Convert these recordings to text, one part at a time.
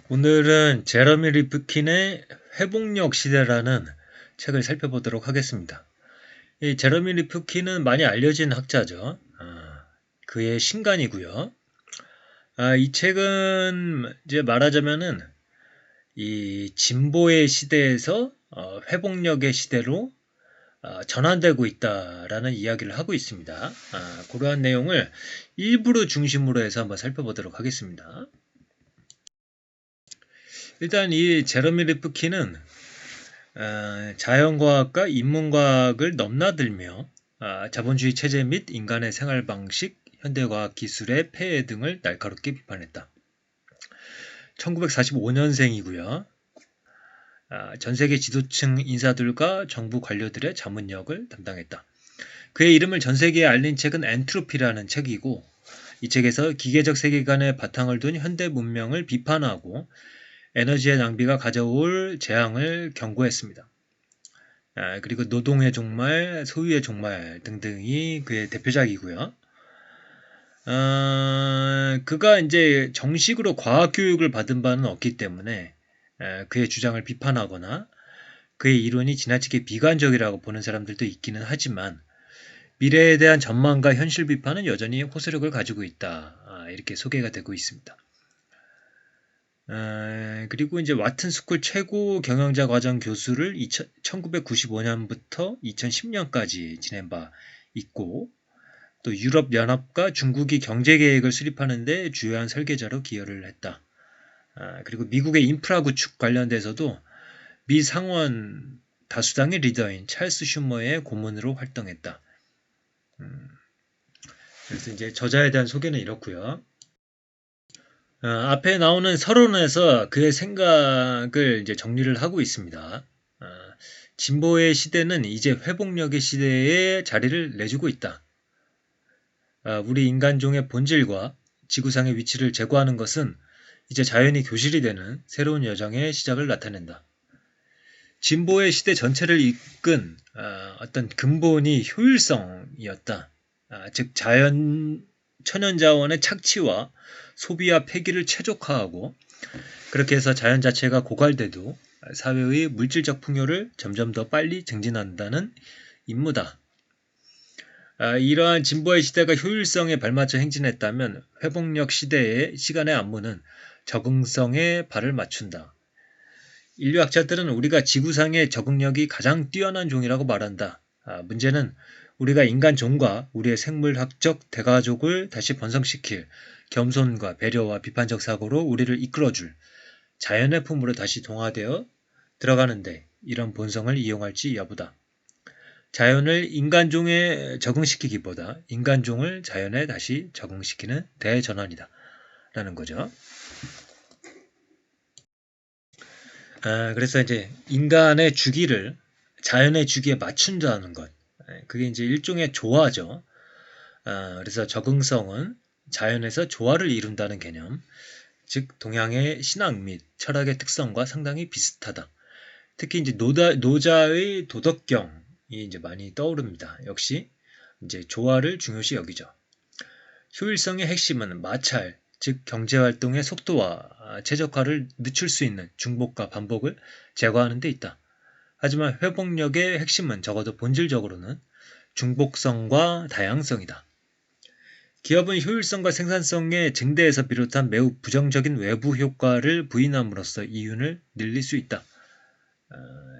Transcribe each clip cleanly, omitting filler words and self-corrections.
오늘은 제러미 리프킨의 회복력 시대라는 책을 살펴보도록 하겠습니다. 이 제러미 리프킨은 많이 알려진 학자죠. 그의 신간이고요. 이 책은 이제 말하자면은 이 진보의 시대에서 회복력의 시대로 전환되고 있다라는 이야기를 하고 있습니다. 그러한 내용을 일부를 중심으로 해서 한번 살펴보도록 하겠습니다. 일단 이 제러미 리프킨은 자연과학과 인문과학을 넘나들며 자본주의 체제 및 인간의 생활 방식, 현대과학 기술의 폐해 등을 날카롭게 비판했다. 1945년생이고요. 전 세계 지도층 인사들과 정부 관료들의 자문역을 담당했다. 그의 이름을 전 세계에 알린 책은 엔트로피라는 책이고, 이 책에서 기계적 세계관에 바탕을 둔 현대 문명을 비판하고 에너지의 낭비가 가져올 재앙을 경고했습니다. 그리고 노동의 종말, 소유의 종말 등등이 그의 대표작이고요. 그가 이제 정식으로 과학 교육을 받은 바는 없기 때문에 그의 주장을 비판하거나 그의 이론이 지나치게 비관적이라고 보는 사람들도 있기는 하지만 미래에 대한 전망과 현실 비판은 여전히 호소력을 가지고 있다. 이렇게 소개가 되고 있습니다. 그리고 이제 와튼 스쿨 최고 경영자 과정 교수를 1995년부터 2010년까지 지낸 바 있고, 또 유럽 연합과 중국이 경제 계획을 수립하는 데 주요한 설계자로 기여를 했다. 그리고 미국의 인프라 구축 관련돼서도 미 상원 다수당의 리더인 찰스 슈머의 고문으로 활동했다. 그래서 이제 저자에 대한 소개는 이렇고요. 앞에 나오는 서론에서 그의 생각을 이제 정리를 하고 있습니다. 진보의 시대는 이제 회복력의 시대에 자리를 내주고 있다. 우리 인간종의 본질과 지구상의 위치를 제고하는 것은 이제 자연이 교실이 되는 새로운 여정의 시작을 나타낸다. 진보의 시대 전체를 이끈 어떤 근본이 효율성이었다. 즉 천연자원의 착취와 소비와 폐기를 최적화하고, 그렇게 해서 자연 자체가 고갈돼도 사회의 물질적 풍요를 점점 더 빨리 증진한다는 임무다. 이러한 진보의 시대가 효율성에 발맞춰 행진했다면 회복력 시대의 시간의 안무는 적응성에 발을 맞춘다. 인류학자들은 우리가 지구상의 적응력이 가장 뛰어난 종이라고 말한다. 문제는 우리가 인간종과 우리의 생물학적 대가족을 다시 번성시킬 겸손과 배려와 비판적 사고로 우리를 이끌어줄 자연의 품으로 다시 동화되어 들어가는데 이런 본성을 이용할지 여부다. 자연을 인간종에 적응시키기보다 인간종을 자연에 다시 적응시키는 대전환이다. 라는 거죠. 그래서 이제 인간의 주기를 자연의 주기에 맞춘다는 것. 그게 이제 일종의 조화죠. 그래서 적응성은 자연에서 조화를 이룬다는 개념, 즉 동양의 신앙 및 철학의 특성과 상당히 비슷하다. 특히 이제 노자의 도덕경이 이제 많이 떠오릅니다. 역시 이제 조화를 중요시 여기죠. 효율성의 핵심은 마찰, 즉 경제활동의 속도와 최적화를 늦출 수 있는 중복과 반복을 제거하는 데 있다. 하지만 회복력의 핵심은 적어도 본질적으로는 중복성과 다양성이다. 기업은 효율성과 생산성의 증대에서 비롯한 매우 부정적인 외부 효과를 부인함으로써 이윤을 늘릴 수 있다.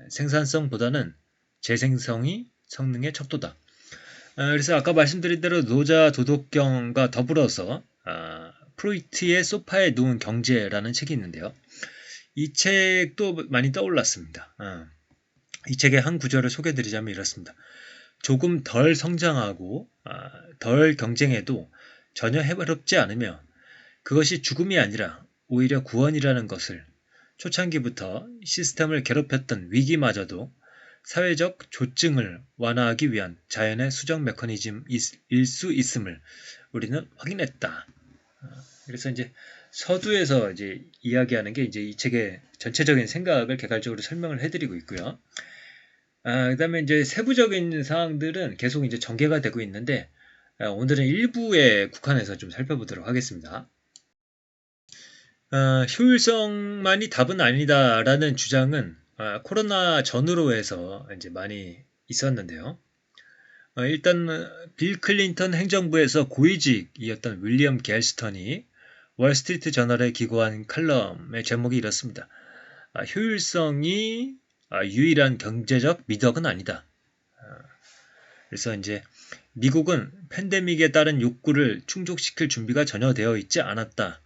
생산성보다는 재생성이 성능의 척도다. 그래서 아까 말씀드린 대로 노자 도덕경과 더불어서 프로이트의 소파에 누운 경제라는 책이 있는데요. 이 책도 많이 떠올랐습니다. 이 책의 한 구절을 소개해드리자면 이렇습니다. 조금 덜 성장하고 덜 경쟁해도 전혀 해롭지 않으며 그것이 죽음이 아니라 오히려 구원이라는 것을 초창기부터 시스템을 괴롭혔던 위기마저도 사회적 조증을 완화하기 위한 자연의 수정 메커니즘일 수 있음을 우리는 확인했다. 그래서 이제 서두에서 이제 이야기하는 게 이제 이 책의 전체적인 생각을 개괄적으로 설명을 해드리고 있고요. 그다음에 이제 세부적인 사항들은 계속 이제 전개가 되고 있는데 오늘은 일부에 국한해서 좀 살펴보도록 하겠습니다. 효율성만이 답은 아니다라는 주장은 코로나 전후로 해서 이제 많이 있었는데요. 일단 빌 클린턴 행정부에서 고위직이었던 윌리엄 갤스턴이 월스트리트 저널에 기고한 칼럼의 제목이 이렇습니다. 효율성이 유일한 경제적 미덕은 아니다. 그래서 이제 미국은 팬데믹에 따른 욕구를 충족시킬 준비가 전혀 되어 있지 않았다.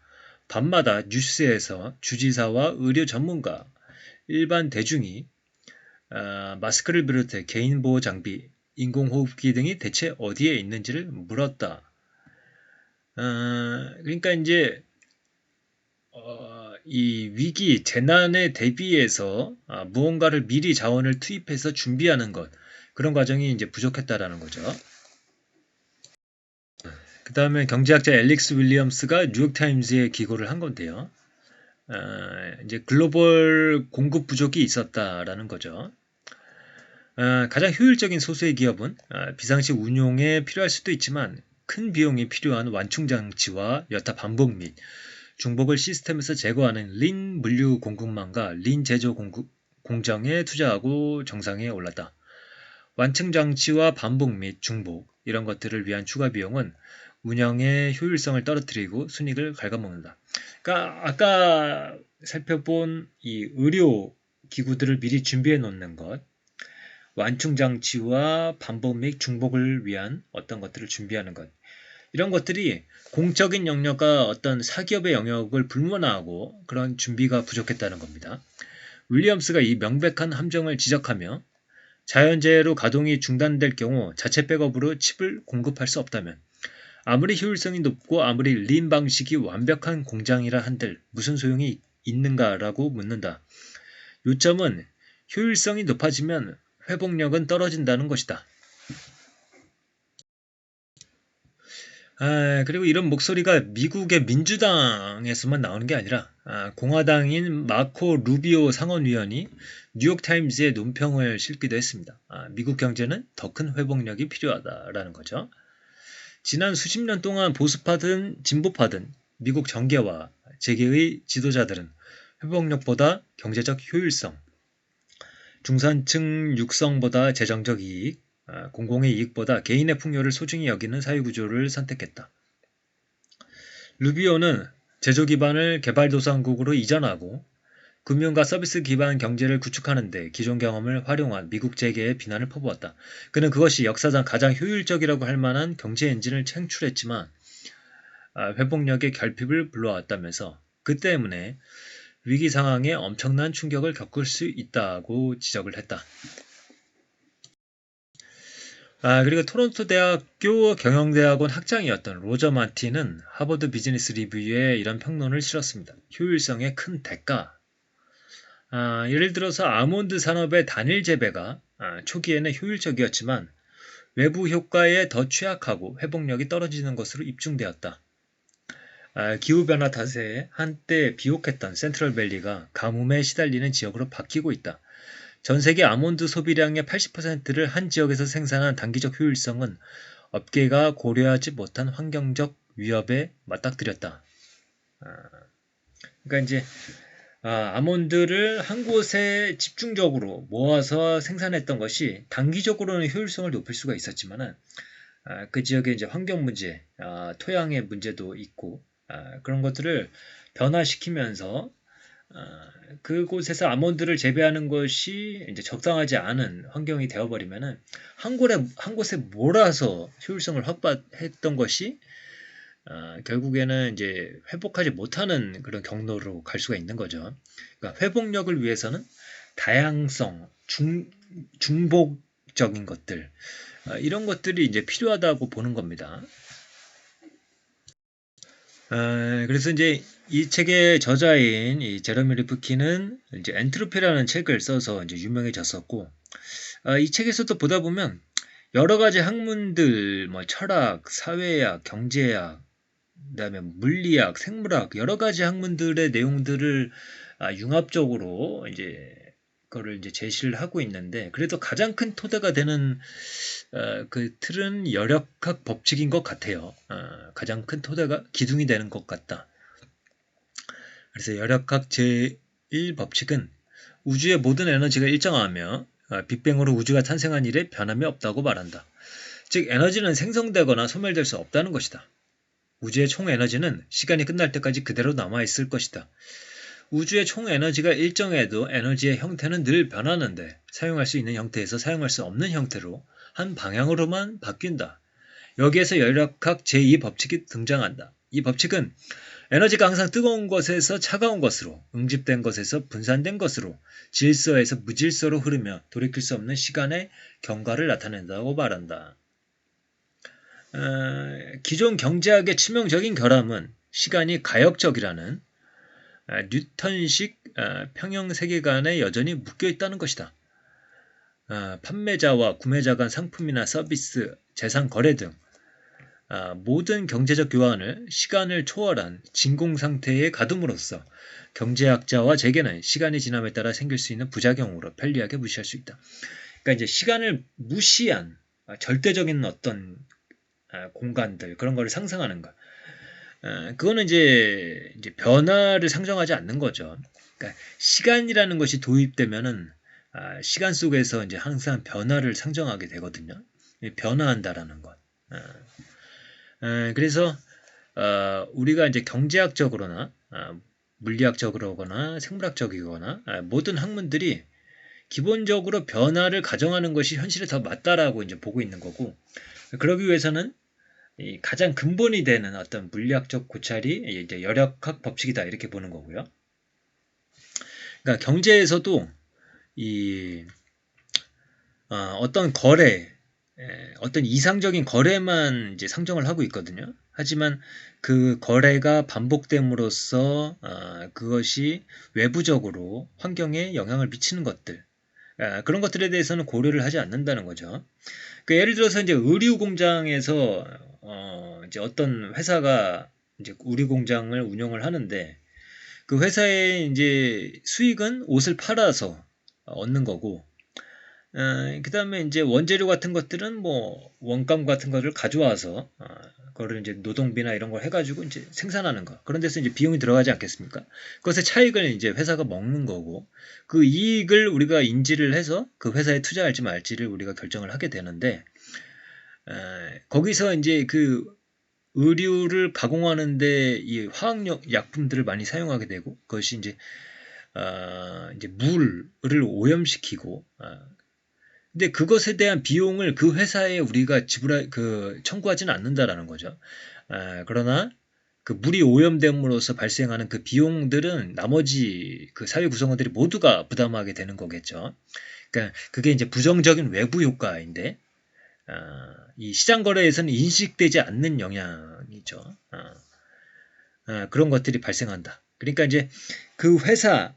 밤마다 뉴스에서 주지사와 의료 전문가, 일반 대중이 마스크를 비롯해 개인보호 장비, 인공호흡기 등이 대체 어디에 있는지를 물었다. 그러니까 이제 이 위기, 재난에 대비해서 무언가를 미리 자원을 투입해서 준비하는 것, 그런 과정이 이제 부족했다라는 거죠. 그 다음에 경제학자 앨릭스 윌리엄스가 뉴욕타임즈에 기고를 한 건데요. 이제 글로벌 공급 부족이 있었다라는 거죠. 가장 효율적인 소수의 기업은 비상시 운용에 필요할 수도 있지만 큰 비용이 필요한 완충장치와 여타 반복 및 중복을 시스템에서 제거하는 린 물류 공급망과 린 제조 공정에 투자하고 정상에 올랐다. 완충장치와 반복 및 중복 이런 것들을 위한 추가 비용은 운영의 효율성을 떨어뜨리고 순익을 갉아먹는다. 그러니까 아까 살펴본 이 의료 기구들을 미리 준비해 놓는 것, 완충장치와 반복 및 중복을 위한 어떤 것들을 준비하는 것, 이런 것들이 공적인 영역과 어떤 사기업의 영역을 불문하고 그런 준비가 부족했다는 겁니다. 윌리엄스가 이 명백한 함정을 지적하며 자연재해로 가동이 중단될 경우 자체 백업으로 칩을 공급할 수 없다면 아무리 효율성이 높고 아무리 린 방식이 완벽한 공장이라 한들 무슨 소용이 있는가라고 묻는다. 요점은 효율성이 높아지면 회복력은 떨어진다는 것이다. 그리고 이런 목소리가 미국의 민주당에서만 나오는 게 아니라 공화당인 마코 루비오 상원의원이 뉴욕타임즈에 논평을 실기도 했습니다. 미국 경제는 더 큰 회복력이 필요하다라는 거죠. 지난 수십 년 동안 보수파든 진보파든 미국 정계와 재계의 지도자들은 회복력보다 경제적 효율성, 중산층 육성보다 재정적 이익, 공공의 이익보다 개인의 풍요를 소중히 여기는 사회구조를 선택했다. 루비오는 제조 기반을 개발도상국으로 이전하고 금융과 서비스 기반 경제를 구축하는 데 기존 경험을 활용한 미국 재계의 비난을 퍼부었다. 그는 그것이 역사상 가장 효율적이라고 할 만한 경제 엔진을 창출했지만 회복력의 결핍을 불러왔다면서 그 때문에 위기 상황에 엄청난 충격을 겪을 수 있다고 지적을 했다. 그리고 토론토 대학교 경영대학원 학장이었던 로저 마틴은 하버드 비즈니스 리뷰에 이런 평론을 실었습니다. 효율성의 큰 대가. 예를 들어서 아몬드 산업의 단일 재배가 초기에는 효율적이었지만 외부 효과에 더 취약하고 회복력이 떨어지는 것으로 입증되었다. 기후변화 탓에 한때 비옥했던 센트럴밸리가 가뭄에 시달리는 지역으로 바뀌고 있다. 전 세계 아몬드 소비량의 80%를 한 지역에서 생산한 단기적 효율성은 업계가 고려하지 못한 환경적 위협에 맞닥뜨렸다. 그러니까 이제 아몬드를 한 곳에 집중적으로 모아서 생산했던 것이 단기적으로는 효율성을 높일 수가 있었지만은 그 지역의 이제 환경 문제, 토양의 문제도 있고 그런 것들을 변화시키면서 그곳에서 아몬드를 재배하는 것이 이제 적당하지 않은 환경이 되어버리면은 한 곳에 몰아서 효율성을 확보했던 것이 결국에는 이제 회복하지 못하는 그런 경로로 갈 수가 있는 거죠. 그러니까 회복력을 위해서는 다양성, 중복적인 것들 이런 것들이 이제 필요하다고 보는 겁니다. 그래서 이제 이 책의 저자인 이 제러미 리프킨은 이제 엔트로피라는 책을 써서 이제 유명해졌었고, 이 책에서도 보다 보면 여러 가지 학문들, 뭐 철학, 사회학, 경제학, 그다음에 물리학, 생물학 여러 가지 학문들의 내용들을 융합적으로 이제 그거를 이제 제시를 하고 있는데 그래도 가장 큰 토대가 되는 그 틀은 열역학 법칙인 것 같아요. 가장 큰 토대가 기둥이 되는 것 같다. 그래서 열역학 제1법칙은 우주의 모든 에너지가 일정하며 빅뱅으로 우주가 탄생한 이래 변함이 없다고 말한다. 즉 에너지는 생성되거나 소멸될 수 없다는 것이다. 우주의 총 에너지는 시간이 끝날 때까지 그대로 남아있을 것이다. 우주의 총 에너지가 일정해도 에너지의 형태는 늘 변하는데 사용할 수 있는 형태에서 사용할 수 없는 형태로 한 방향으로만 바뀐다. 여기에서 열역학 제2법칙이 등장한다. 이 법칙은 에너지가 항상 뜨거운 것에서 차가운 것으로, 응집된 것에서 분산된 것으로, 질서에서 무질서로 흐르며 돌이킬 수 없는 시간의 경과를 나타낸다고 말한다. 기존 경제학의 치명적인 결함은 시간이 가역적이라는 뉴턴식 평형 세계관에 여전히 묶여 있다는 것이다. 판매자와 구매자 간 상품이나 서비스, 재산 거래 등 모든 경제적 교환을 시간을 초월한 진공 상태에 가둠으로써 경제학자와 재계는 시간이 지남에 따라 생길 수 있는 부작용으로 편리하게 무시할 수 있다. 그러니까 이제 시간을 무시한 절대적인 어떤 공간들 그런 거를 상상하는 것. 그거는 이제 변화를 상정하지 않는 거죠. 그러니까 시간이라는 것이 도입되면은 시간 속에서 이제 항상 변화를 상정하게 되거든요. 변화한다라는 것. 그래서 우리가 이제 경제학적으로나 물리학적으로거나 생물학적이거나 모든 학문들이 기본적으로 변화를 가정하는 것이 현실에 더 맞다라고 이제 보고 있는 거고, 그러기 위해서는 이 가장 근본이 되는 어떤 물리학적 고찰이 이제 열역학 법칙이다 이렇게 보는 거고요. 그러니까 경제에서도 이 어떤 거래, 어떤 이상적인 거래만 이제 상정을 하고 있거든요. 하지만 그 거래가 반복됨으로써 그것이 외부적으로 환경에 영향을 미치는 것들, 그런 것들에 대해서는 고려를 하지 않는다는 거죠. 그 예를 들어서 이제 의류 공장에서 이제 어떤 회사가 이제 의류 공장을 운영을 하는데 그 회사의 이제 수익은 옷을 팔아서 얻는 거고, 그 다음에 이제 원재료 같은 것들은 뭐 원감 같은 거를 가져와서 그거를 이제 노동비나 이런 걸 해가지고 이제 생산하는 거, 그런 데서 이제 비용이 들어가지 않겠습니까? 그것의 차익을 이제 회사가 먹는 거고, 그 이익을 우리가 인지를 해서 그 회사에 투자할지 말지를 우리가 결정을 하게 되는데, 거기서 이제 그 의류를 가공하는데 이 화학력 약품들을 많이 사용하게 되고, 그것이 이제 물을 오염시키고, 근데 그것에 대한 비용을 그 회사에 우리가 청구하지는 않는다라는 거죠. 그러나 그 물이 오염됨으로써 발생하는 그 비용들은 나머지 그 사회 구성원들이 모두가 부담하게 되는 거겠죠. 그러니까 그게 이제 부정적인 외부 효과인데, 이 시장 거래에서는 인식되지 않는 영향이죠. 그런 것들이 발생한다. 그러니까 이제 그 회사가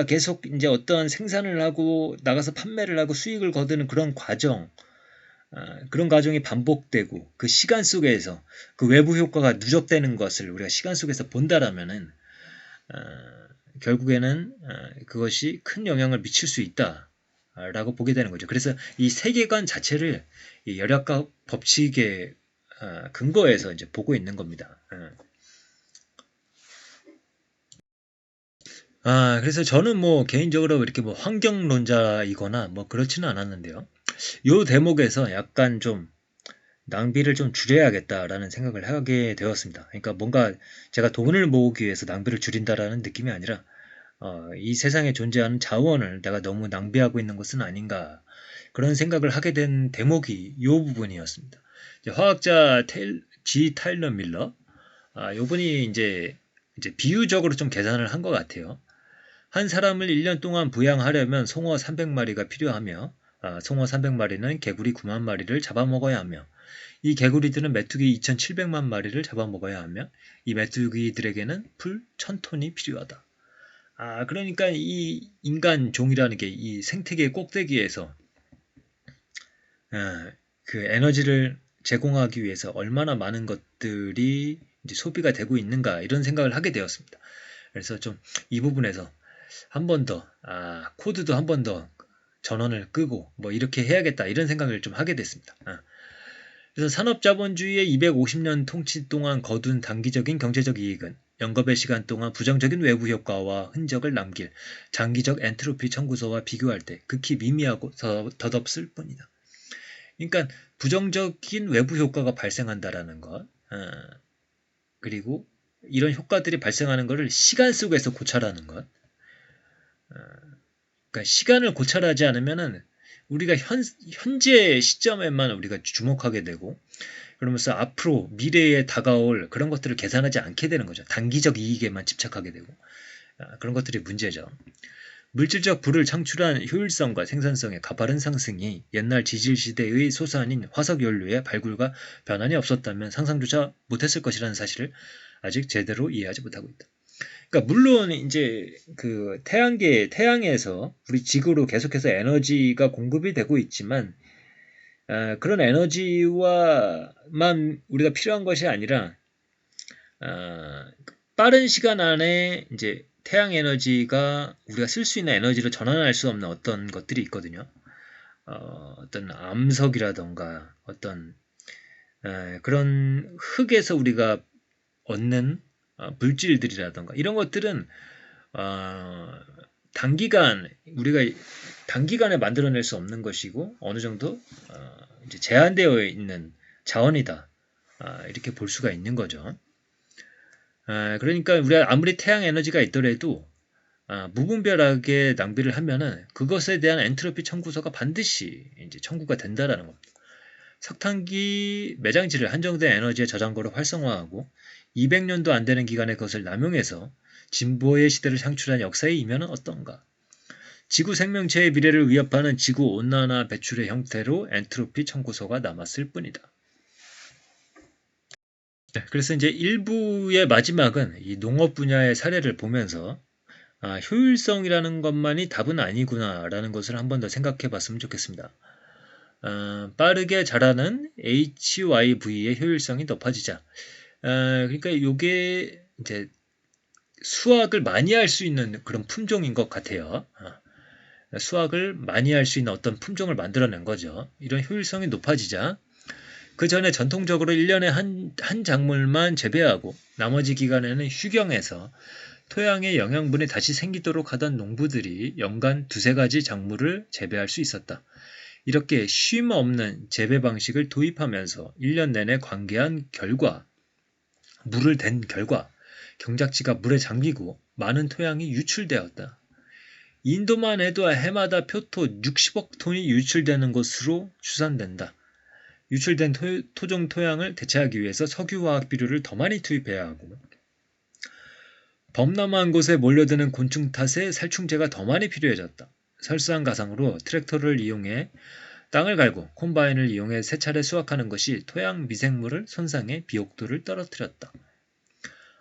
계속 이제 어떤 생산을 하고 나가서 판매를 하고 수익을 거두는 그런 과정이 반복되고 그 시간 속에서 그 외부 효과가 누적되는 것을 우리가 시간 속에서 본다라면은 결국에는 그것이 큰 영향을 미칠 수 있다라고 보게 되는 거죠. 그래서 이 세계관 자체를 이 열역학 법칙의 근거에서 이제 보고 있는 겁니다. 그래서 저는 뭐 개인적으로 이렇게 뭐 환경론자이거나 뭐 그렇지는 않았는데요. 요 대목에서 약간 좀 낭비를 좀 줄여야겠다라는 생각을 하게 되었습니다. 그러니까 뭔가 제가 돈을 모으기 위해서 낭비를 줄인다라는 느낌이 아니라 이 세상에 존재하는 자원을 내가 너무 낭비하고 있는 것은 아닌가, 그런 생각을 하게 된 대목이 이 부분이었습니다. 이제 화학자 G. 타일러 밀러, 요분이 이제 비유적으로 좀 계산을 한 것 같아요. 한 사람을 1년 동안 부양하려면 송어 300마리가 필요하며, 송어 300마리는 개구리 9만 마리를 잡아먹어야 하며, 이 개구리들은 메뚜기 2,700만 마리를 잡아먹어야 하며, 이 메뚜기들에게는 풀 1,000톤이 필요하다. 그러니까 이 인간 종이라는 게 이 생태계의 꼭대기에서 그 에너지를 제공하기 위해서 얼마나 많은 것들이 이제 소비가 되고 있는가, 이런 생각을 하게 되었습니다. 그래서 좀 이 부분에서 한 번 더, 코드도 한 번 더 전원을 끄고 뭐 이렇게 해야겠다, 이런 생각을 좀 하게 됐습니다. 그래서 산업자본주의의 250년 통치 동안 거둔 단기적인 경제적 이익은 영겁의 시간 동안 부정적인 외부 효과와 흔적을 남길 장기적 엔트로피 청구서와 비교할 때 극히 미미하고 덧없을 뿐이다. 그러니까 부정적인 외부 효과가 발생한다라는 것, 그리고 이런 효과들이 발생하는 것을 시간 속에서 고찰하는 것. 그러니까 시간을 고찰하지 않으면은 우리가 현재 시점에만 우리가 주목하게 되고, 그러면서 앞으로 미래에 다가올 그런 것들을 계산하지 않게 되는 거죠. 단기적 이익에만 집착하게 되고, 그런 것들이 문제죠. 물질적 부를 창출한 효율성과 생산성의 가파른 상승이 옛날 지질시대의 소산인 화석연료의 발굴과 변환이 없었다면 상상조차 못했을 것이라는 사실을 아직 제대로 이해하지 못하고 있다. 그러니까 물론 이제 그 태양에서 우리 지구로 계속해서 에너지가 공급이 되고 있지만, 그런 에너지와만 우리가 필요한 것이 아니라 빠른 시간 안에 이제 태양 에너지가 우리가 쓸 수 있는 에너지로 전환할 수 없는 어떤 것들이 있거든요. 어떤 암석이라던가 어떤 그런 흙에서 우리가 얻는 물질들이라던가 이런 것들은 우리가 단기간에 만들어낼 수 없는 것이고 어느 정도 이제 제한되어 있는 자원이다. 이렇게 볼 수가 있는 거죠. 그러니까 우리가 아무리 태양 에너지가 있더라도 무분별하게 낭비를 하면은 그것에 대한 엔트로피 청구서가 반드시 이제 청구가 된다라는 겁니다. 석탄기 매장지를 한정된 에너지의 저장고로 활성화하고 200년도 안 되는 기간에 그것을 남용해서 진보의 시대를 창출한 역사의 이면은 어떤가? 지구 생명체의 미래를 위협하는 지구 온난화 배출의 형태로 엔트로피 청구서가 남았을 뿐이다. 그래서 이제 1부의 마지막은 이 농업 분야의 사례를 보면서 효율성이라는 것만이 답은 아니구나라는 것을 한 번 더 생각해 봤으면 좋겠습니다. 빠르게 자라는 HYV의 효율성이 높아지자. 그러니까 이게 이제 수확을 많이 할 수 있는 그런 품종인 것 같아요. 수확을 많이 할 수 있는 어떤 품종을 만들어낸 거죠. 이런 효율성이 높아지자 그 전에 전통적으로 1년에 한 작물만 재배하고 나머지 기간에는 휴경해서 토양의 영양분이 다시 생기도록 하던 농부들이 연간 2-3가지 작물을 재배할 수 있었다. 이렇게 쉼 없는 재배 방식을 도입하면서 1년 내내 관계한 결과, 물을 댄 결과 경작지가 물에 잠기고 많은 토양이 유출되었다. 인도만 해도 해마다 표토 60억 톤이 유출되는 것으로 추산된다. 유출된 토종 토양을 대체하기 위해서 석유화학 비료를 더 많이 투입해야 하고 범람한 곳에 몰려드는 곤충 탓에 살충제가 더 많이 필요해졌다. 설상가상으로 트랙터를 이용해 땅을 갈고 콤바인을 이용해 3차례 수확하는 것이 토양 미생물을 손상해 비옥도를 떨어뜨렸다.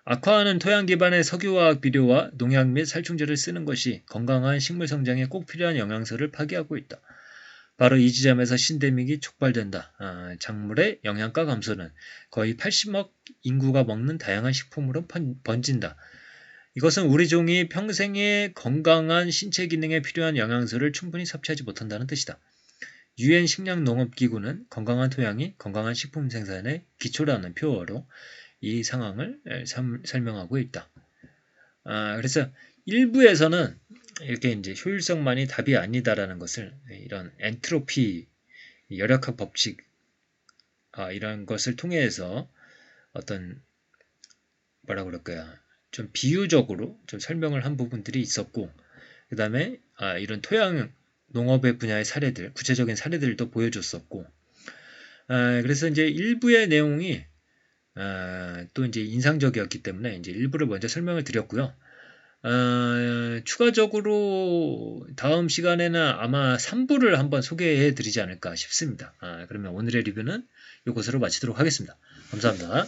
악화하는 토양 기반의 석유화학 비료와 농약 및 살충제를 쓰는 것이 건강한 식물 성장에 꼭 필요한 영양소를 파괴하고 있다. 바로 이 지점에서 신데믹이 촉발된다. 작물의 영양가 감소는 거의 80억 인구가 먹는 다양한 식품으로 번진다. 이것은 우리 종이 평생의 건강한 신체 기능에 필요한 영양소를 충분히 섭취하지 못한다는 뜻이다. 유엔 식량농업기구는 건강한 토양이 건강한 식품 생산의 기초라는 표어로 이 상황을 설명하고 있다. 그래서 일부에서는 이렇게 이제 효율성만이 답이 아니다라는 것을 이런 엔트로피 열역학 법칙 이런 것을 통해서 어떤 뭐라 그럴까요? 좀 비유적으로 좀 설명을 한 부분들이 있었고 그 다음에 이런 토양 농업의 분야의 사례들, 구체적인 사례들도 보여줬었고 그래서 이제 일부의 내용이 또 이제 인상적이었기 때문에 이제 일부를 먼저 설명을 드렸고요. 추가적으로 다음 시간에는 아마 3부를 한번 소개해 드리지 않을까 싶습니다. 그러면 오늘의 리뷰는 이것으로 마치도록 하겠습니다. 감사합니다.